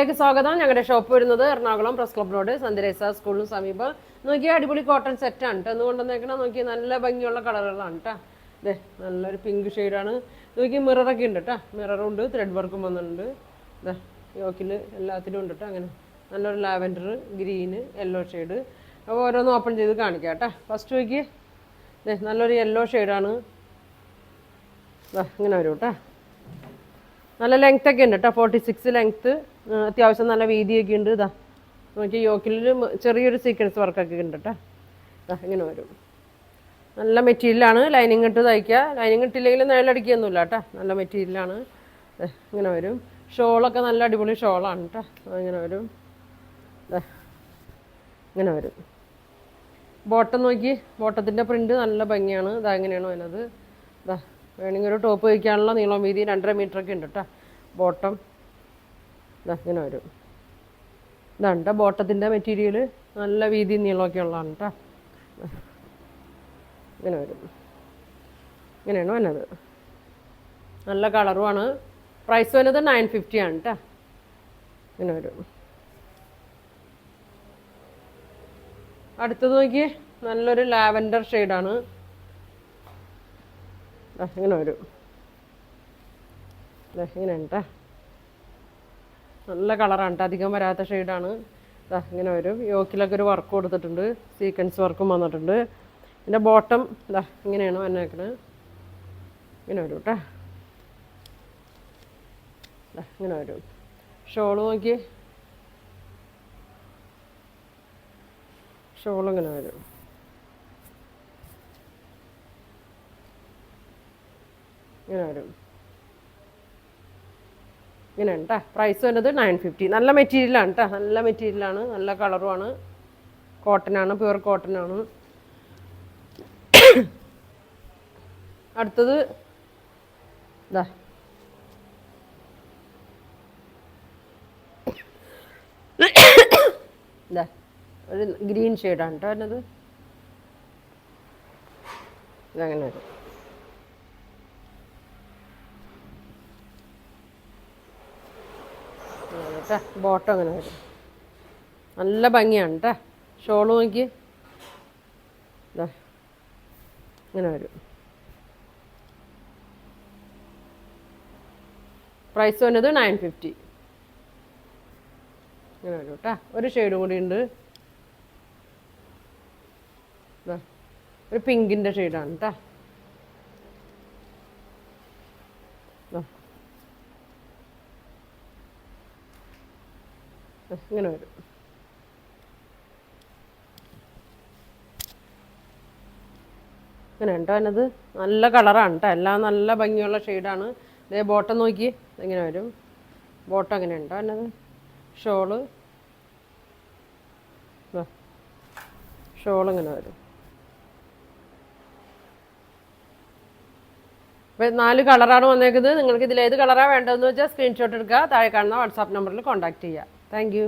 വ്ളോഗിലേക്ക് സ്വാഗതം. ഞങ്ങളുടെ ഷോപ്പ് വരുന്നത് എറണാകുളം പ്രസ് ക്ലബ് റോഡ് സന്ദരേസ സ്കൂളിന് സമീപം. നോക്കിയാൽ അടിപൊളി കോട്ടൺ സെറ്റാണ് കേട്ടോ. എന്ന് കൊണ്ടുവന്നേക്കണം. നോക്കി നല്ല ഭംഗിയുള്ള കളറുകളാണ് കേട്ടോ. അതെ, നല്ലൊരു പിങ്ക് ഷെയ്ഡാണ്. നോക്കി മിററൊക്കെ ഉണ്ട് കേട്ടോ. മിററുണ്ട്, ത്രെഡ് വർക്കും വന്നിട്ടുണ്ട്. ഇതാ യോക്കിൽ എല്ലാത്തിനും ഉണ്ട് കേട്ടോ. അങ്ങനെ നല്ലൊരു ലാവൻഡർ, ഗ്രീന്, യെല്ലോ ഷെയ്ഡ്. അപ്പോൾ ഓരോന്ന് ഓപ്പൺ ചെയ്ത് കാണിക്കാം കേട്ടോ. ഫസ്റ്റ് നോക്കി അതെ നല്ലൊരു യെല്ലോ ഷെയ്ഡാണ്. ഇങ്ങനെ വരും കേട്ടോ. നല്ല ലെങ്ത് ഒക്കെ ഉണ്ട് കേട്ടോ. 46 ലെങ്ത്ത്, അത്യാവശ്യം നല്ല വീതിയൊക്കെ ഉണ്ട്. ഇതാ നോക്കി യോക്കിൽ ചെറിയൊരു സീക്വൻസ് വർക്കൊക്കെ ഉണ്ട് കേട്ടോ. ഇതാ ഇങ്ങനെ വരും. നല്ല മെറ്റീരിയലാണ്. ലൈനിങ് ഇട്ട് തയ്ക്കുക. ലൈനിങ് ഇട്ടില്ലെങ്കിൽ നിഴലടിക്കുകയൊന്നുമില്ല കേട്ടോ. നല്ല മെറ്റീരിയലാണ്. ഇങ്ങനെ വരും. ഷോളൊക്കെ നല്ല അടിപൊളി ഷോളാണ് കേട്ടോ. ഇങ്ങനെ വരും. ഇങ്ങനെ വരും. ബോട്ടം നോക്കി, ബോട്ടത്തിൻ്റെ പ്രിൻറ്റ് നല്ല ഭംഗിയാണ്. ഇതാ എങ്ങനെയാണോ അതിനത്. ഇതാ വേണമെങ്കിൽ ഒരു ടോപ്പ് വയ്ക്കാനുള്ള നീളം വീതി 2.5 മീറ്ററൊക്കെ ഉണ്ട് കേട്ടോ. ബോട്ടം ഇതാ ഇങ്ങനെ വരും. ഇതാണ് കേട്ടോ ബോട്ടത്തിൻ്റെ മെറ്റീരിയൽ. നല്ല വീതി നീളമൊക്കെ ഉള്ളതാണ് കേട്ടോ. ഇങ്ങനെ വരും. ഇങ്ങനെയാണ് വന്നത്. നല്ല കളറുമാണ്. പ്രൈസ് വന്നത് 950 ആണ് കേട്ടോ. ഇങ്ങനെ വരും. അടുത്തത് നോക്കി നല്ലൊരു ലാവൻഡർ ഷെയ്ഡാണ്. ഇങ്ങനെ വരും. ഇങ്ങനെ ഉണ്ട്. നല്ല കളറാണ് കേട്ടോ. അധികം വരാത്ത ഷെയ്ഡാണ്. ഇങ്ങനെ വരും. യോക്കിലൊക്കെ ഒരു വർക്ക് കൊടുത്തിട്ടുണ്ട്. സീക്വൻസ് വർക്കും വന്നിട്ടുണ്ട്. ഇതിൻ്റെ ബോട്ടം ഇങ്ങനെയാണ് വന്നേക്കണത്. ഇങ്ങനെ വരും കേട്ടോ. ഇങ്ങനെ വരും. ഷോള് നോക്കി, ഷോൾ ഇങ്ങനെ വരും. ഇങ്ങനെ വരും. ഇങ്ങനെ കേട്ടോ. പ്രൈസ് വന്നത് 950. നല്ല മെറ്റീരിയലാണ് കേട്ടോ. നല്ല മെറ്റീരിയലാണ്. നല്ല കളറുമാണ്. കോട്ടനാണ്, പ്യുവർ കോട്ടനാണ്. അടുത്തത് ഇതാ ഇതാ ഒരു ഗ്രീൻ ഷെയ്ഡാണ് കേട്ടോ അതിനത്. ഇതങ്ങനെ വരും. കേട്ടോ. ബോട്ടം അങ്ങനെ വരും. നല്ല ഭംഗിയാണ് കേട്ടോ. ഷോള് നോക്കി ഇതാ ഇങ്ങനെ വരും. പ്രൈസ് വന്നത് 950. ഇങ്ങനെ വരും കേട്ടോ. ഒരു ഷെയ്ഡും കൂടി ഉണ്ട്. ഒരു പിങ്കിൻ്റെ ഷെയ്ഡാണ് കേട്ടോ. ഇങ്ങനെ വരും. ഇങ്ങനെ കേട്ടോ അതിനത്. നല്ല കളറാണ് കേട്ടോ. എല്ലാം നല്ല ഭംഗിയുള്ള ഷെയ്ഡാണ്. ഇതേ ബോട്ടം നോക്കി ഇങ്ങനെ വരും. ബോട്ടം അങ്ങനെ ഉണ്ടോ അതിനത്. ഷോള് ഇങ്ങനെ വരും. അപ്പോൾ 4 കളറാണ് വന്നേക്കുന്നത്. നിങ്ങൾക്ക് ഇതിലേത് കളറാണ് വേണ്ടതെന്ന് വെച്ചാൽ സ്ക്രീൻഷോട്ട് എടുക്കുക. താഴെ കാണുന്ന വാട്സാപ്പ് നമ്പറിൽ കോൺടാക്റ്റ് ചെയ്യുക. Thank you.